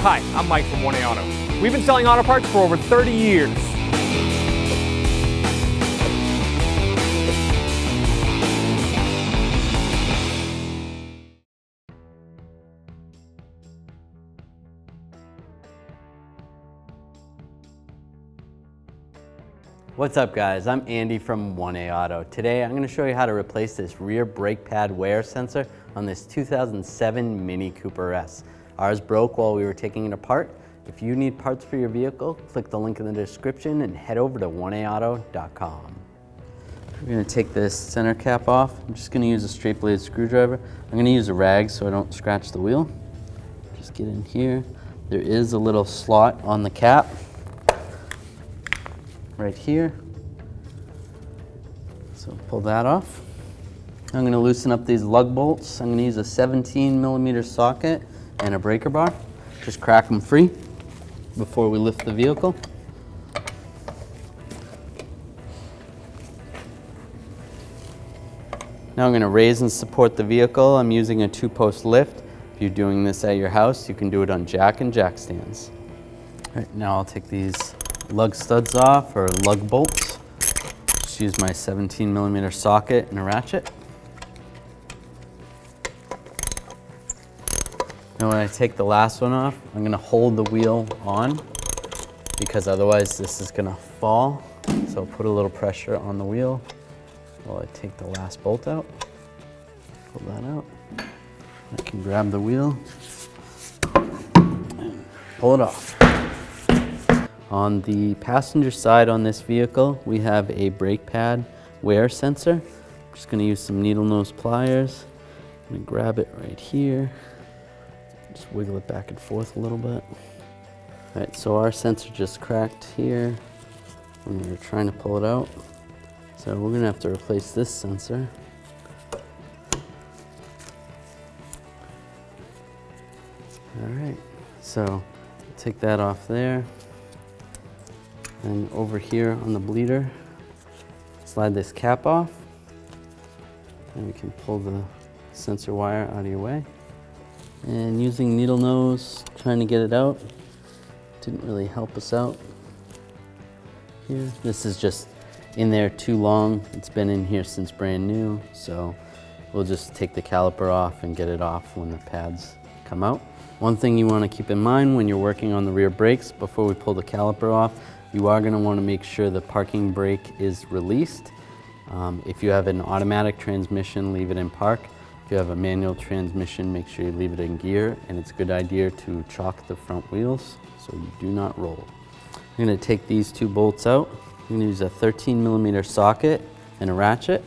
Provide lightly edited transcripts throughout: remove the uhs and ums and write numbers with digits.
Hi, I'm Mike from 1A Auto. We've been selling auto parts for over 30 years. What's up guys, I'm Andy from 1A Auto. Today I'm going to show you how to replace this rear brake pad wear sensor on this 2007 Mini Cooper S. Ours broke while we were taking it apart. If you need parts for your vehicle, click the link in the description and head over to 1aauto.com. We're going to take this center cap off. I'm just going to use a straight blade screwdriver. I'm going to use a rag so I don't scratch the wheel. Just get in here. There is a little slot on the cap right here. So pull that off. I'm going to loosen up these lug bolts. I'm going to use a 17mm socket and a breaker bar. Just crack them free before we lift the vehicle. Now I'm going to raise and support the vehicle. I'm using a 2-post lift. If you're doing this at your house, you can do it on jack and jack stands. All right, now I'll take these lug studs off, or lug bolts. Just use my 17mm socket and a ratchet. Now when I take the last one off, I'm going to hold the wheel on because otherwise this is going to fall. So put a little pressure on the wheel while I take the last bolt out. Pull that out. I can grab the wheel and pull it off. On the passenger side on this vehicle, we have a brake pad wear sensor. I'm just going to use some needle nose pliers. I'm going to grab it right here. Just wiggle it back and forth a little bit. All right, so our sensor just cracked here when we were trying to pull it out. So we're going to have to replace this sensor. All right, so take that off there. And over here on the bleeder, slide this cap off, and we can pull the sensor wire out of your way. And using needle nose, trying to get it out, didn't really help us out here. This is just in there too long. It's been in here since brand new, so we'll just take the caliper off and get it off when the pads come out. One thing you want to keep in mind when you're working on the rear brakes, before we pull the caliper off, you are going to want to make sure the parking brake is released. If you have an automatic transmission, leave it in park. If you have a manual transmission, make sure you leave it in gear, and it's a good idea to chock the front wheels so you do not roll. I'm going to take these 2 bolts out. I'm going to use a 13mm socket and a ratchet.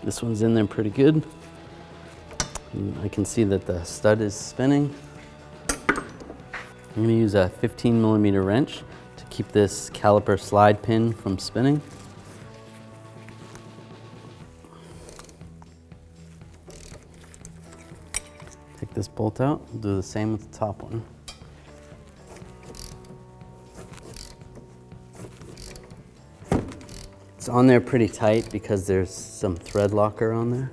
This one's in there pretty good. And I can see that the stud is spinning. I'm going to use a 15mm wrench to keep this caliper slide pin from spinning. Take this bolt out. We'll do the same with the top one. It's on there pretty tight because there's some thread locker on there.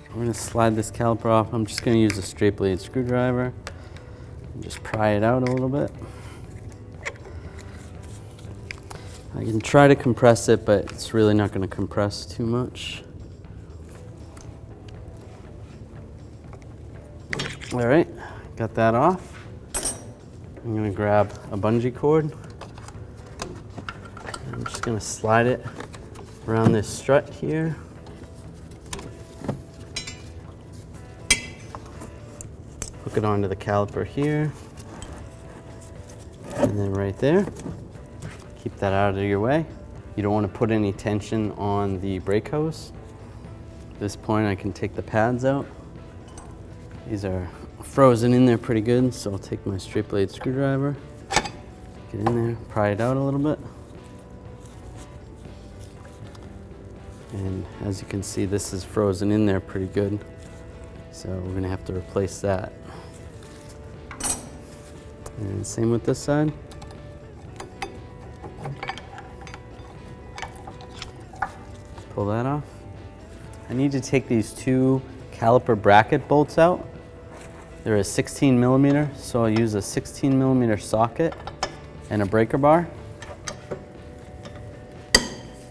We're going to slide this caliper off. I'm just going to use a straight blade screwdriver and just pry it out a little bit. I can try to compress it, but it's really not going to compress too much. All right, got that off. I'm going to grab a bungee cord. I'm just going to slide it around this strut here. Hook it onto the caliper here, and then right there. Keep that out of your way. You don't want to put any tension on the brake hose. At this point, I can take the pads out. These are frozen in there pretty good, so I'll take my straight blade screwdriver, get in there, pry it out a little bit. And as you can see, this is frozen in there pretty good, so we're going to have to replace that. And same with this side. Pull that off. I need to take these 2 caliper bracket bolts out. They're a 16 millimeter, so I'll use a 16 millimeter socket and a breaker bar.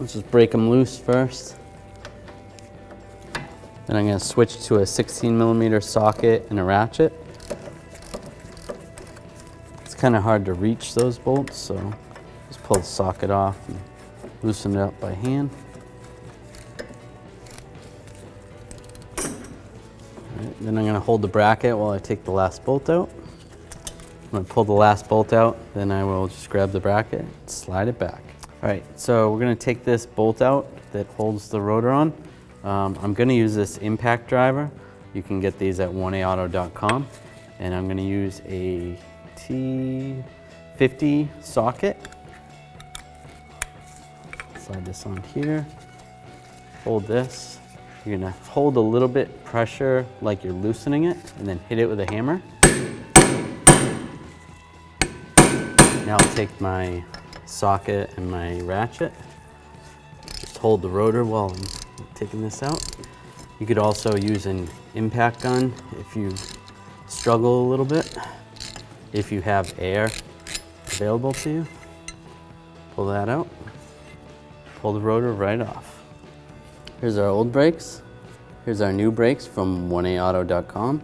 Let's just break them loose first. Then I'm going to switch to a 16 millimeter socket and a ratchet. It's kind of hard to reach those bolts, so just pull the socket off and loosen it up by hand. Alright, then I'm going to hold the bracket while I take the last bolt out. When I pull the last bolt out, then I will just grab the bracket and slide it back. Alright, so we're going to take this bolt out that holds the rotor on. I'm going to use this impact driver. You can get these at 1aauto.com. And I'm going to use a T50 socket. Slide this on here. Hold this. You're going to hold a little bit pressure like you're loosening it, and then hit it with a hammer. Now I'll take my socket and my ratchet. Just hold the rotor while I'm taking this out. You could also use an impact gun if you struggle a little bit. If you have air available to you, pull that out. Pull the rotor right off. Here's our old brakes. Here's our new brakes from 1aauto.com.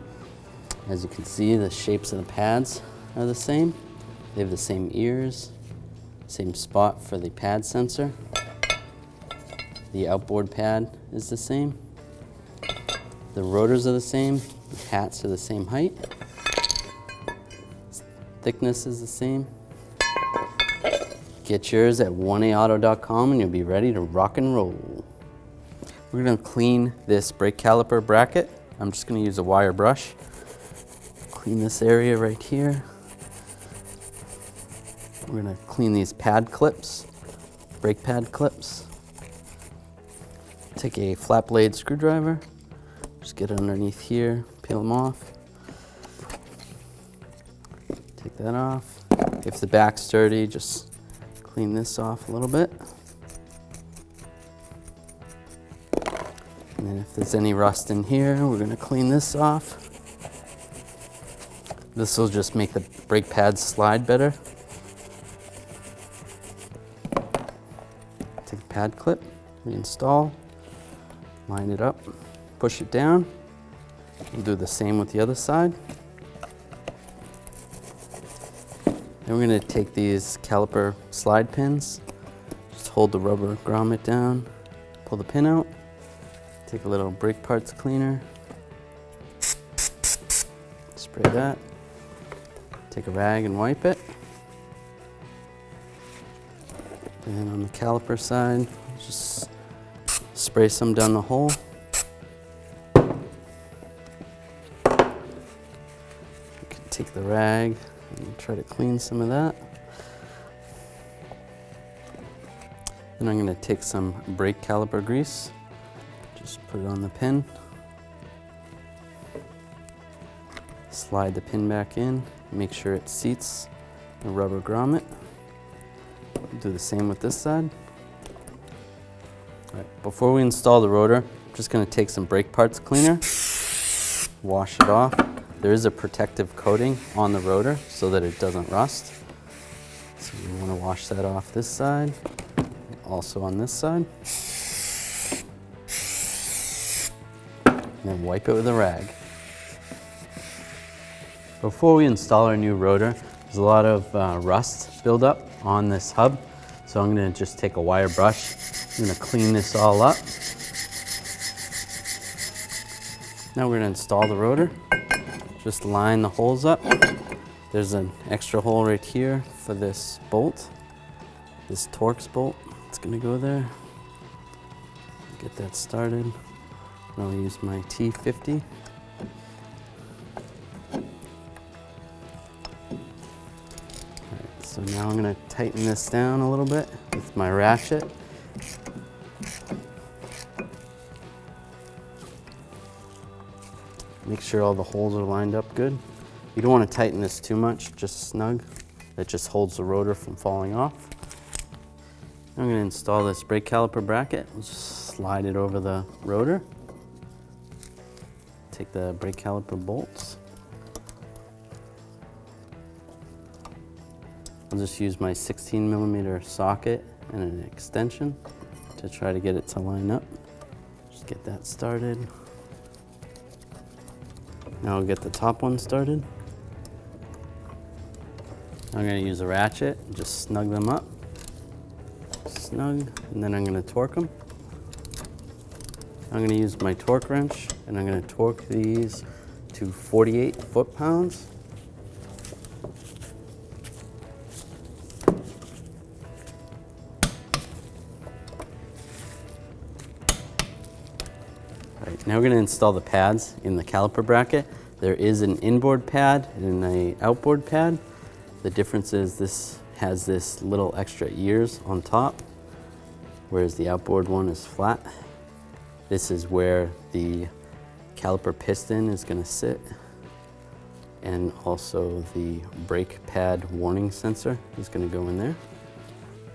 As you can see, the shapes of the pads are the same. They have the same ears, same spot for the pad sensor. The outboard pad is the same. The rotors are the same. The hats are the same height. Thickness is the same. Get yours at 1aauto.com and you'll be ready to rock and roll. We're going to clean this brake caliper bracket. I'm just going to use a wire brush. Clean this area right here. We're going to clean these pad clips, brake pad clips. Take a flat blade screwdriver, just get it underneath here, peel them off. Take that off. If the back's dirty, just clean this off a little bit. And then if there's any rust in here, we're going to clean this off. This will just make the brake pads slide better. Take the pad clip, reinstall, line it up, push it down. We'll do the same with the other side. Then we're going to take these caliper slide pins, just hold the rubber grommet down, pull the pin out, take a little brake parts cleaner, spray that, take a rag and wipe it. And on the caliper side, just spray some down the hole. You can take the rag and try to clean some of that. Then I'm going to take some brake caliper grease, just put it on the pin. Slide the pin back in, make sure it seats the rubber grommet. Do the same with this side. All right, before we install the rotor, I'm just going to take some brake parts cleaner, wash it off. There is a protective coating on the rotor so that it doesn't rust. So you want to wash that off this side, also on this side. And then wipe it with a rag. Before we install our new rotor, there's a lot of rust buildup on this hub. So I'm going to just take a wire brush. I'm going to clean this all up. Now we're going to install the rotor. Just line the holes up. There's an extra hole right here for this bolt, this Torx bolt. It's going to go there. Get that started. I'll use my T50. So now I'm going to tighten this down a little bit with my ratchet. Make sure all the holes are lined up good. You don't want to tighten this too much, just snug. That just holds the rotor from falling off. I'm going to install this brake caliper bracket. We'll just slide it over the rotor. take the brake caliper bolts. I'll just use my 16mm socket and an extension to try to get it to line up. Just get that started. Now I'll get the top one started. I'm going to use a ratchet, just snug them up. Snug, and then I'm going to torque them. I'm going to use my torque wrench, and I'm going to torque these to 48 foot-pounds. All right, now we're going to install the pads in the caliper bracket. There is an inboard pad and an outboard pad. The difference is this has this little extra ears on top, whereas the outboard one is flat. This is where the caliper piston is going to sit, and also the brake pad warning sensor is going to go in there.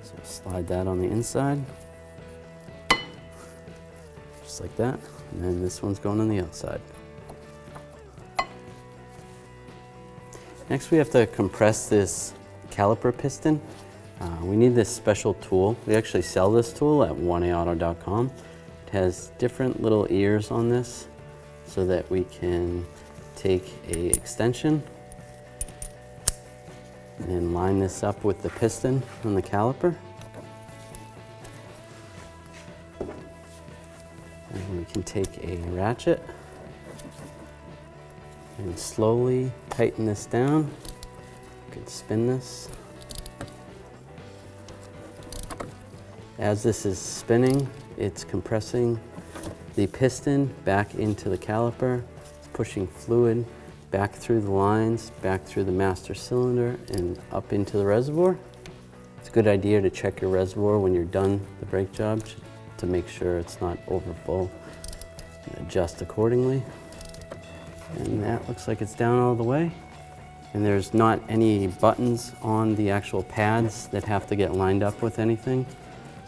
So slide that on the inside, just like that, and then this one's going on the outside. Next we have to compress this caliper piston. We need this special tool. We actually sell this tool at 1aauto.com. It has different little ears on this so that we can take a extension and line this up with the piston on the caliper. And we can take a ratchet and slowly tighten this down. You can spin this. As this is spinning, it's compressing the piston back into the caliper. It's pushing fluid back through the lines, back through the master cylinder, and up into the reservoir. It's a good idea to check your reservoir when you're done the brake job to make sure it's not over full, and adjust accordingly. And that looks like it's down all the way. And there's not any buttons on the actual pads that have to get lined up with anything.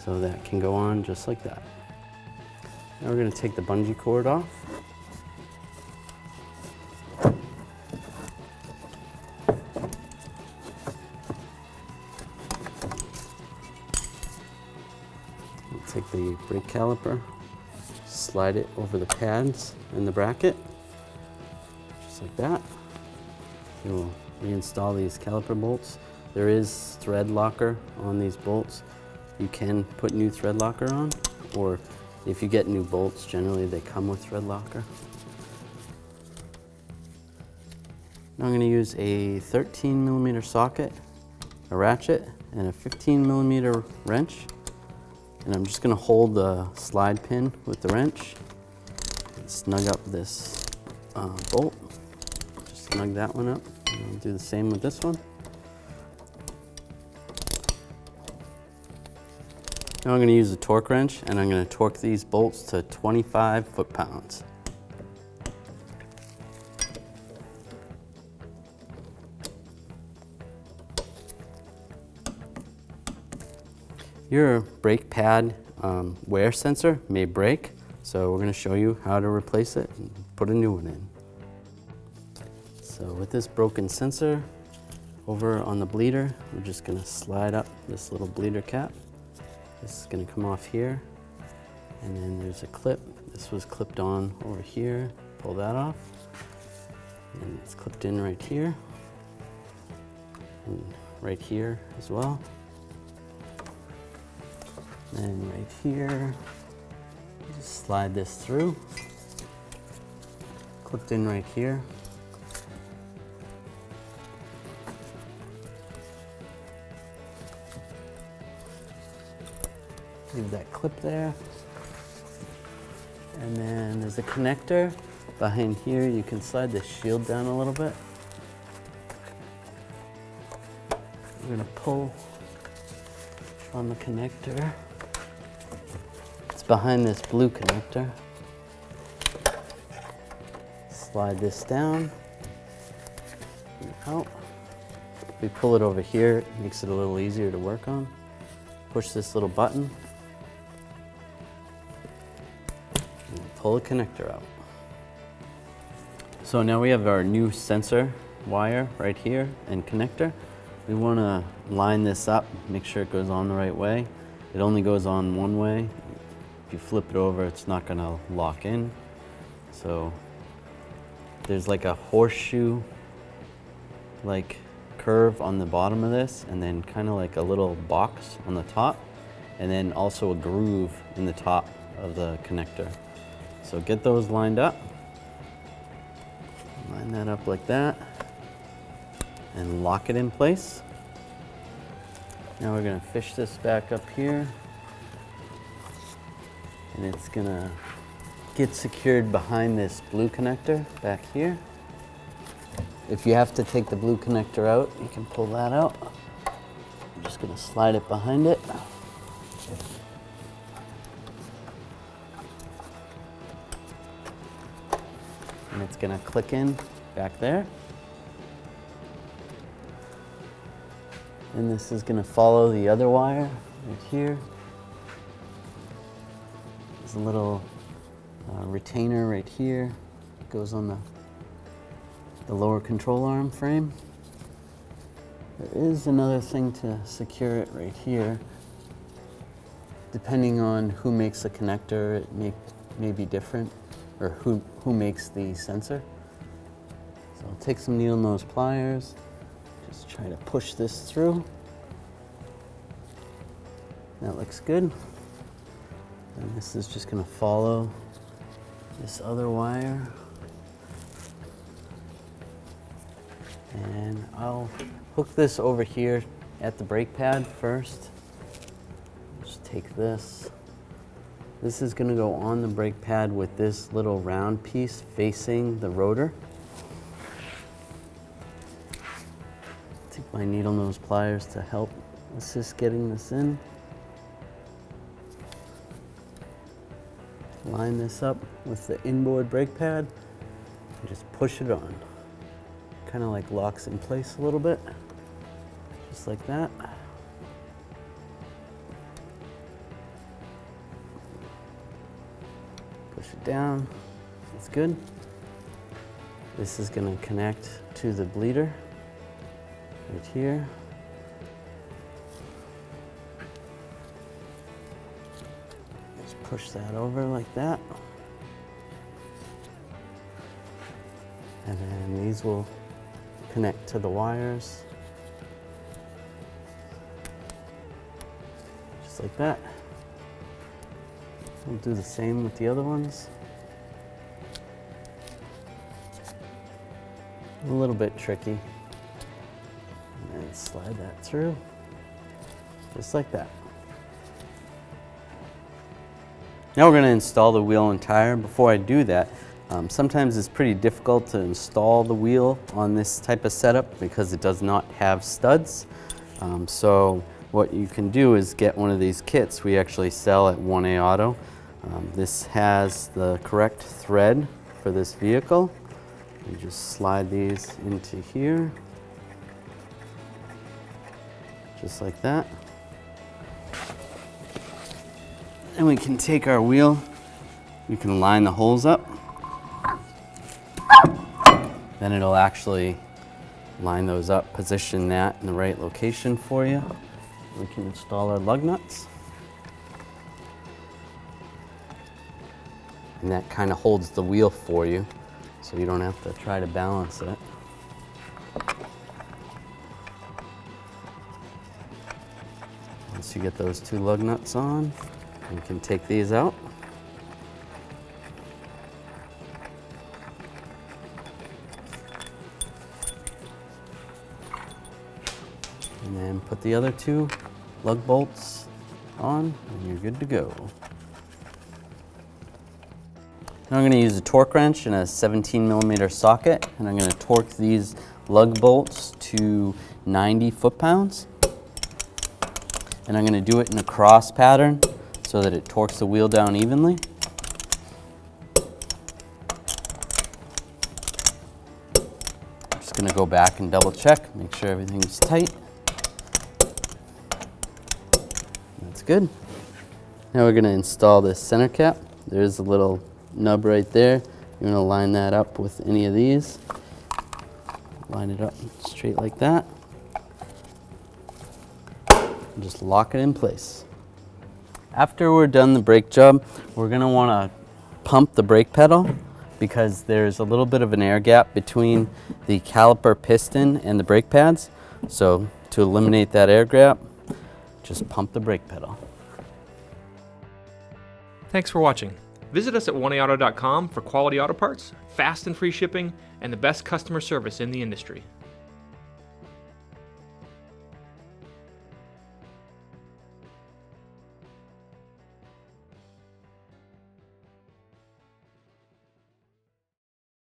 So that can go on just like that. Now we're going to take the bungee cord off. We'll take the brake caliper, slide it over the pads in the bracket, just like that. We'll reinstall these caliper bolts. There is thread locker on these bolts. You can put new thread locker on, or if you get new bolts, generally they come with thread locker. Now I'm going to use a 13mm socket, a ratchet, and a 15mm wrench. And I'm just going to hold the slide pin with the wrench and snug up this bolt. Just snug that one up. And I'll do the same with this one. Now I'm going to use a torque wrench, and I'm going to torque these bolts to 25 foot-pounds. Your brake pad wear sensor may break, so we're going to show you how to replace it and put a new one in. So with this broken sensor over on the bleeder, we're just going to slide up this little bleeder cap. This is going to come off here, and then there's a clip. This was clipped on over here. Pull that off, and it's clipped in right here, and right here as well. And right here, just slide this through. Clipped in right here. Leave that clip there. And then there's a connector behind here. You can slide the shield down a little bit. We're gonna pull on the connector. It's behind this blue connector. Slide this down and out. We pull it over here, it makes it a little easier to work on. Push this little button. And pull the connector out. So now we have our new sensor wire right here and connector. We want to line this up, make sure it goes on the right way. It only goes on one way. If you flip it over, it's not going to lock in. So there's like a horseshoe like curve on the bottom of this, and then kind of like a little box on the top, and then also a groove in the top of the connector. So get those lined up. Line that up like that and lock it in place. Now we're going to fish this back up here, and it's going to get secured behind this blue connector back here. If you have to take the blue connector out, you can pull that out. I'm just going to slide it behind it. And it's going to click in back there. And this is going to follow the other wire right here. There's a little retainer right here. It goes on the lower control arm frame. There is another thing to secure it right here. Depending on who makes the connector, it may be different, or who makes the sensor. So I'll take some needle nose pliers, just try to push this through. That looks good. And this is just going to follow this other wire. And I'll hook this over here at the brake pad first. Just take this. This is going to go on the brake pad with this little round piece facing the rotor. Take my needle nose pliers to help assist getting this in. Line this up with the inboard brake pad and just push it on. Kind of like locks in place a little bit, just like that. Push it down, that's good. This is going to connect to the bleeder right here. Just push that over like that. And then these will connect to the wires, just like that. We'll do the same with the other ones. A little bit tricky. And then slide that through, just like that. Now we're going to install the wheel and tire. Before I do that, sometimes it's pretty difficult to install the wheel on this type of setup because it does not have studs. So what you can do is get one of these kits we actually sell at 1A Auto. This has the correct thread for this vehicle. You just slide these into here, just like that. And we can take our wheel, we can line the holes up. Then it'll actually line those up, position that in the right location for you. We can install our lug nuts. And that kind of holds the wheel for you, so you don't have to try to balance it. Once you get those two lug nuts on, you can take these out. And then put the other two lug bolts on, and you're good to go. Now I'm going to use a torque wrench and a 17mm socket, and I'm going to torque these lug bolts to 90 foot-pounds. And I'm going to do it in a cross pattern so that it torques the wheel down evenly. I'm just going to go back and double check, make sure everything's tight. That's good. Now we're going to install this center cap. There's a little nub right there. You want to line that up with any of these. Line it up straight like that. And just lock it in place. After we're done the brake job, we're going to want to pump the brake pedal because there's a little bit of an air gap between the caliper piston and the brake pads. So to eliminate that air gap, just pump the brake pedal. Thanks for watching. Visit us at 1aauto.com for quality auto parts, fast and free shipping, and the best customer service in the industry.